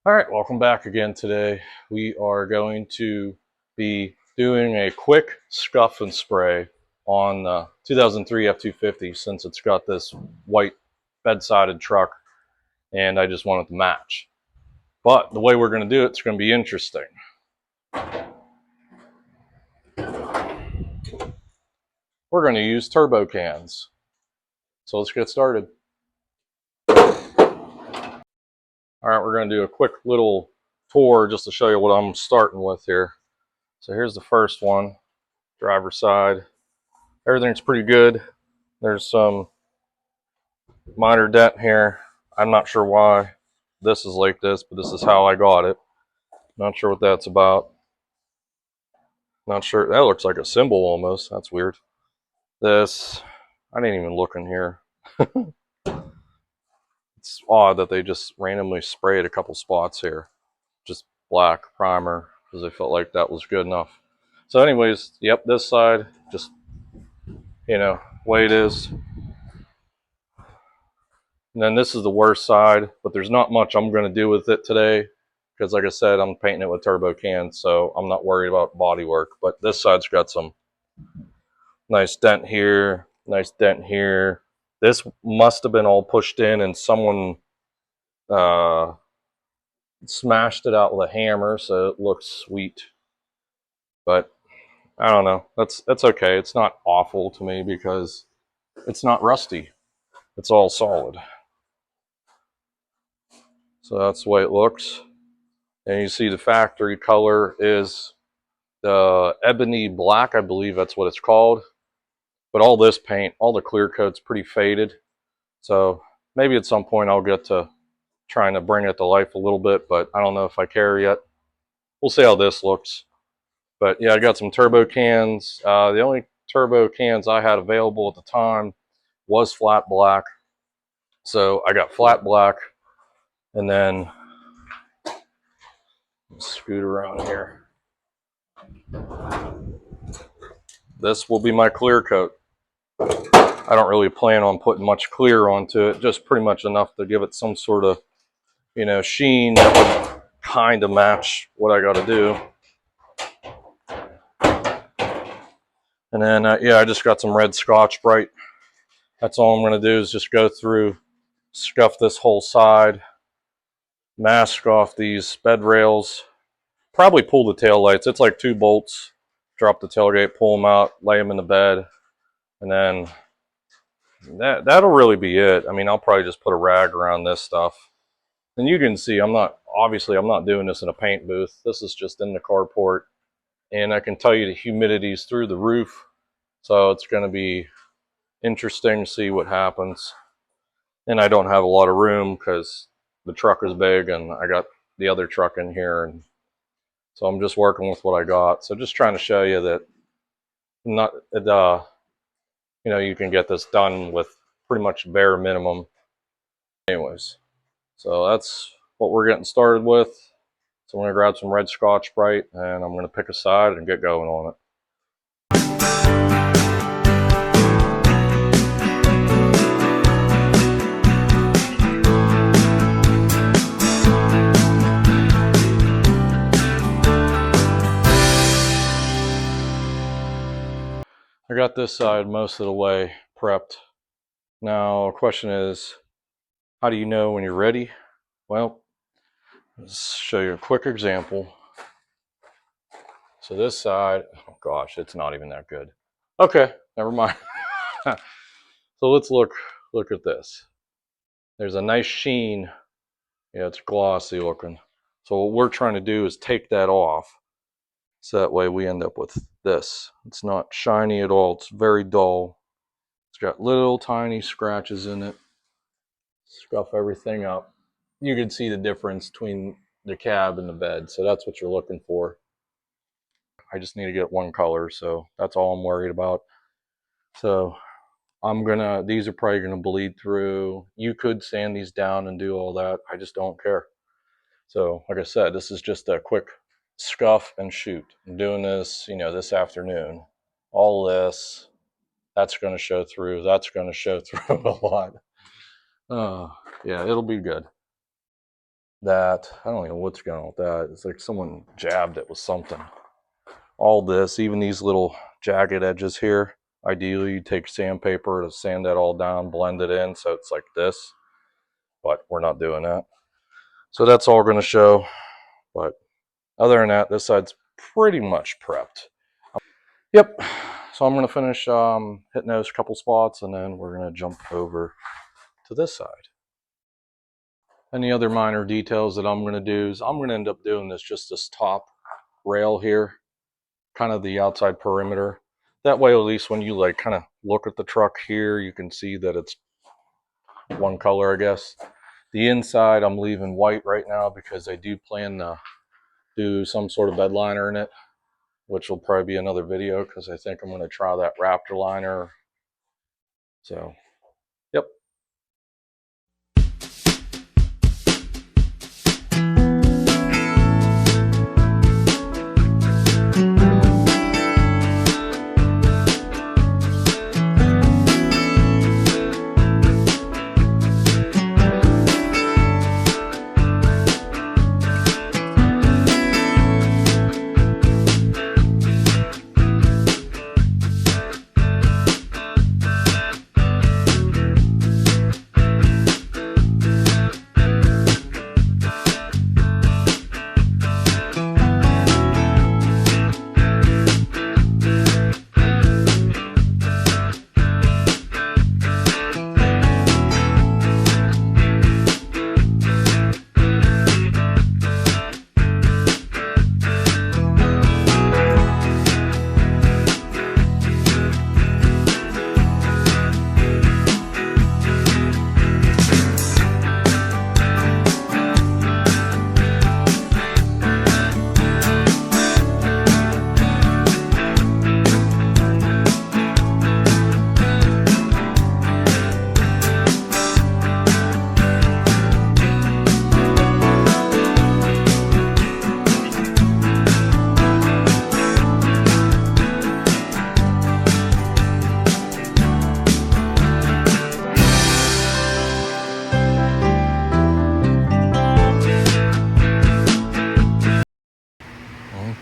All right, welcome back again. Today we are going to be doing a quick scuff and spray on the 2003 F-250 since it's got this white bed-sided truck and I just want it to match. But the way we're going to do it's going to be interesting. We're going to use turbo cans. So let's get started. All right, we're going to do a quick little tour just to show you what I'm starting with here. So here's the first one, driver's side. Everything's pretty good. There's some minor dent here. I'm not sure why this is like this, but this is how I got it. Not sure what that's about. Not sure. That looks like a symbol almost. That's weird. This, I didn't even look in here. It's odd that they just randomly sprayed a couple spots here. Just black primer because they felt like that was good enough. So anyways, yep, this side, just, way it is. And then this is the worst side, but there's not much I'm going to do with it today because, like I said, I'm painting it with turbo cans, so I'm not worried about body work. But this side's got some nice dent here, nice dent here. This must have been all pushed in and someone smashed it out with a hammer, so it looks sweet. But I don't know. That's okay. It's not awful to me because it's not rusty. It's all solid. So that's the way it looks. And you see the factory color is the ebony black, I believe that's what it's called. But all this paint, all the clear coat's pretty faded. So maybe at some point I'll get to trying to bring it to life a little bit, but I don't know if I care yet. We'll see how this looks. But yeah, I got some turbo cans. The only turbo cans I had available at the time was flat black. So I got flat black, and then scoot around here. This will be my clear coat. I don't really plan on putting much clear onto it, just pretty much enough to give it some sort of, sheen that would kind of match what I got to do. And then, yeah, I just got some red Scotch-Brite. That's all I'm going to do is just go through, scuff this whole side, mask off these bed rails, probably pull the tail lights. It's like 2 bolts. Drop the tailgate, pull them out, lay them in the bed, and then that'll really be it. I mean, I'll probably just put a rag around this stuff. And you can see I'm not doing this in a paint booth. This is just in the carport. And I can tell you the humidity's through the roof. So it's going to be interesting to see what happens. And I don't have a lot of room because the truck is big and I got the other truck in here. And so I'm just working with what I got. So just trying to show you that you can get this done with pretty much bare minimum. Anyways, so that's what we're getting started with. So I'm going to grab some red Scotch-Brite and I'm going to pick a side and get going on it. I got this side most of the way prepped. Now, the question is, how do you know when you're ready? Well, let's show you a quick example. So this side, oh gosh, it's not even that good. Okay, never mind. So let's look at this. There's a nice sheen. Yeah, it's glossy looking. So what we're trying to do is take that off. So that way we end up with this. It's not shiny at all. It's very dull. It's got little tiny scratches in it. Scuff everything up. You can see the difference between the cab and the bed. So that's what you're looking for. I just need to get one color. So that's all I'm worried about. So these are probably gonna bleed through. You could sand these down and do all that. I just don't care. So like I said, this is just a quick scuff and shoot. I'm doing this, this afternoon. All this, that's going to show through. That's going to show through a lot. Oh, yeah, it'll be good. that, I don't know what's going on with that. It's like someone jabbed it with something. All this, even these little jagged edges here, ideally you take sandpaper to sand that all down, blend it in so it's like this, but we're not doing that. So that's all going to show, but other than that, this side's pretty much prepped. Yep, so I'm going to finish hitting those couple spots, and then we're going to jump over to this side. Any other minor details that I'm going to do is I'm going to end up doing this top rail here, kind of the outside perimeter. That way, at least when you like kind of look at the truck here, you can see that it's one color, I guess. The inside I'm leaving white right now because I do plan to do some sort of bed liner in it, which will probably be another video because I think I'm going to try that Raptor liner. So, yep.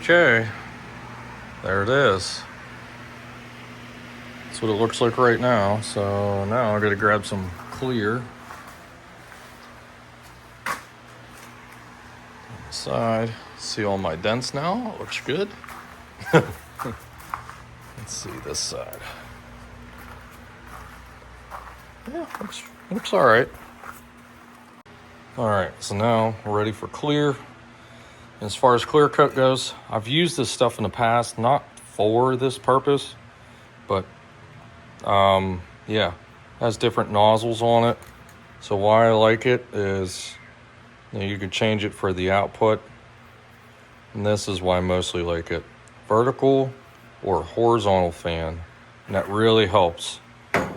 Okay, there it is. That's what it looks like right now. So now I gotta grab some clear. Side. See all my dents now? It looks good. Let's see this side. Yeah, looks all right. All right, so now we're ready for clear. As far as clear coat goes, I've used this stuff in the past, not for this purpose, but yeah, it has different nozzles on it. So why I like it is, you can change it for the output, and this is why I mostly like it. Vertical or horizontal fan, and that really helps. I'm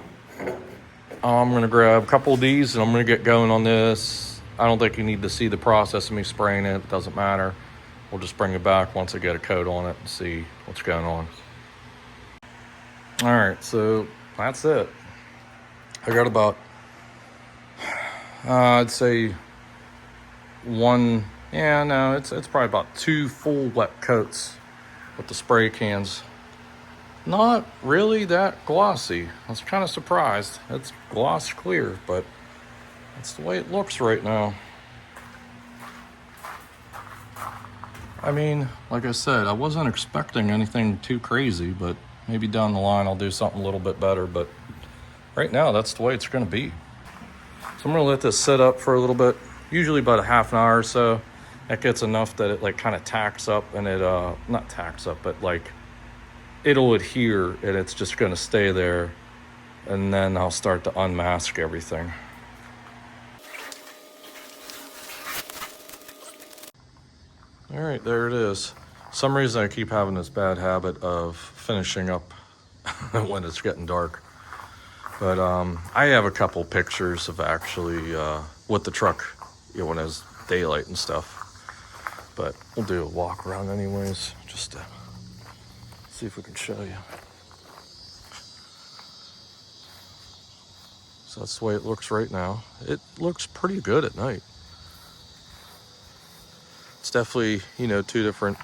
gonna grab a couple of these and I'm gonna get going on this. I don't think you need to see the process of me spraying it. It doesn't matter. We'll just bring it back once I get a coat on it and see what's going on. All right, so that's it. I got about, I'd say one, it's probably about 2 full wet coats with the spray cans. Not really that glossy. I was kind of surprised. It's gloss clear, but that's the way it looks right now. I mean, like I said, I wasn't expecting anything too crazy, but maybe down the line I'll do something a little bit better, but right now that's the way it's going to be. So I'm going to let this sit up for a little bit, usually about a half an hour or so. That gets enough that it like kind of tacks up, and it, not tacks up, but like it'll adhere, and it's just going to stay there, and then I'll start to unmask everything. All right, there it is. For some reason I keep having this bad habit of finishing up when it's getting dark. But I have a couple pictures of actually with the truck, when there's daylight and stuff. But we'll do a walk around anyways, just to see if we can show you. So that's the way it looks right now. It looks pretty good at night. It's definitely, you know, two different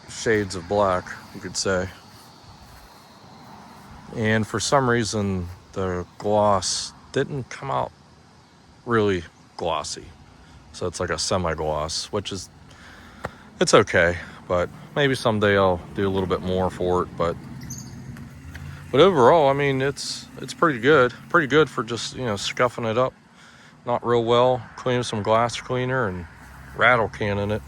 shades of black, you could say. And for some reason, the gloss didn't come out really glossy. So it's like a semi-gloss, which is, it's okay. But maybe someday I'll do a little bit more for it. But overall, I mean, it's pretty good. Pretty good for just, you know, scuffing it up. Not real well. Clean some glass cleaner and rattle canning it.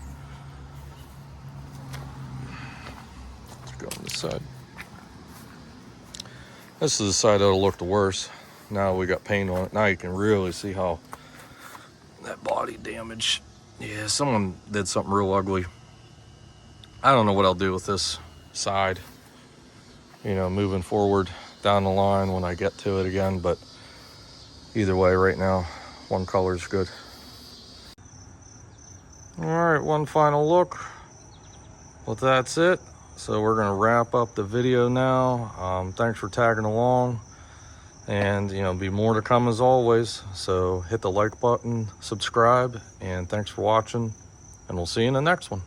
Let's go on this side. This is the side that'll look the worst. Now we got paint on it. Now you can really see how that body damage. Yeah, someone did something real ugly. I don't know what I'll do with this side, you know, moving forward down the line when I get to it again. But either way, right now, one color is good. All right, one final look. Well, that's it. So we're gonna wrap up the video now. Thanks for tagging along, and you know, be more to come as always. So hit the like button, subscribe, and thanks for watching, and we'll see you in the next one.